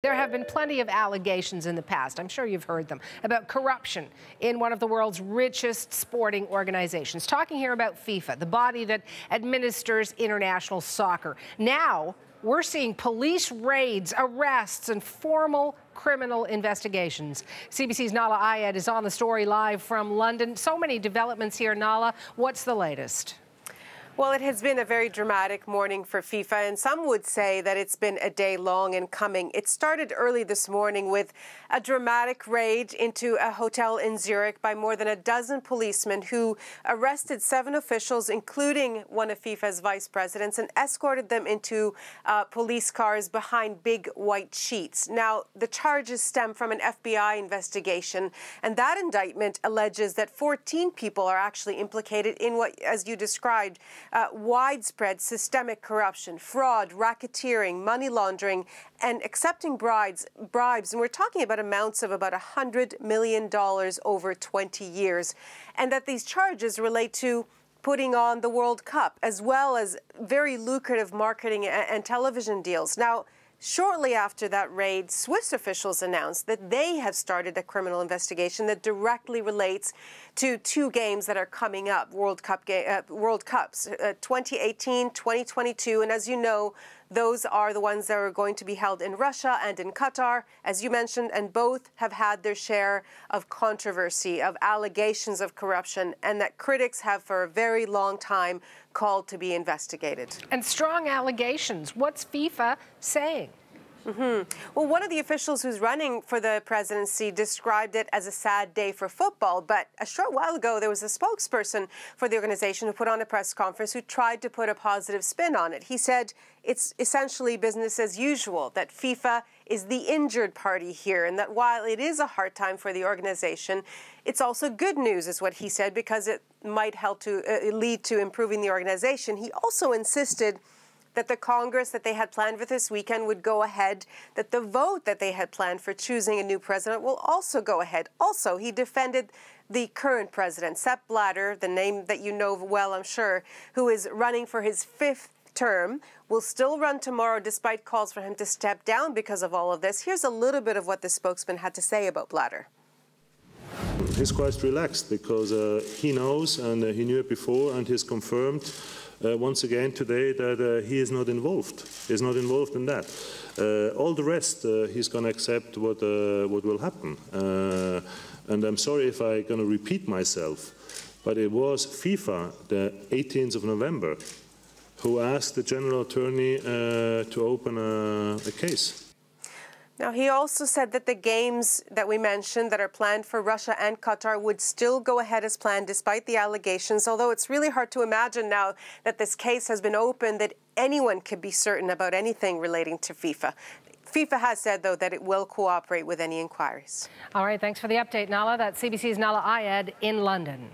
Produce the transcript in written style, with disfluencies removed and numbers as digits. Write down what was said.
There have been plenty of allegations in the past, I'm sure you've heard them, about corruption in one of the world's richest sporting organizations. Talking here about FIFA, the body that administers international soccer. Now, we're seeing police raids, arrests, and formal criminal investigations. CBC's Nala Ayed is on the story live from London. So many developments here, Nala. What's the latest? Well, it has been a very dramatic morning for FIFA, and some would say that it's been a day long in coming. It started early this morning with a dramatic raid into a hotel in Zurich by more than a dozen policemen who arrested 7 officials, including one of FIFA's vice presidents, and escorted them into police cars behind big white sheets. Now, the charges stem from an FBI investigation, and that indictment alleges that 14 people are actually implicated in what, as you described, widespread systemic corruption, fraud, racketeering, money laundering, and accepting bribes. And we're talking about amounts of about $100 million over 20 years. And that these charges relate to putting on the World Cup, as well as very lucrative marketing and television deals. Now, shortly after that raid, Swiss officials announced that they have started a criminal investigation that directly relates to 2 games that are coming up, World Cups, 2018, 2022. And as you know, those are the ones that are going to be held in Russia and in Qatar, as you mentioned, and both have had their share of controversy, of allegations of corruption, and that critics have for a very long time called to be investigated. And strong allegations. What's FIFA saying? Well, one of the officials who's running for the presidency described it as a sad day for football. But a short while ago, there was a spokesperson for the organization who put on a press conference who tried to put a positive spin on it. He said it's essentially business as usual, that FIFA is the injured party here, and that while it is a hard time for the organization, it's also good news, is what he said, because it might help to lead to improving the organization. He also insisted that the Congress that they had planned for this weekend would go ahead, that the vote that they had planned for choosing a new president will also go ahead. Also, he defended the current president, Sepp Blatter, the name that you know well, I'm sure, who is running for his 5th term, will still run tomorrow despite calls for him to step down because of all of this. Here's a little bit of what the spokesman had to say about Blatter. He's quite relaxed because he knows, and he knew it before, and he's confirmed once again today that he is not involved. He's not involved in that. All the rest, he's going to accept what will happen. And I'm sorry if I'm going to repeat myself, but it was FIFA, the 18th of November, who asked the General Attorney to open a case. Now, he also said that the games that we mentioned that are planned for Russia and Qatar would still go ahead as planned despite the allegations, although it's really hard to imagine now that this case has been opened that anyone could be certain about anything relating to FIFA. FIFA has said, though, that it will cooperate with any inquiries. All right, thanks for the update, Nala. That's CBC's Nala Ayed in London.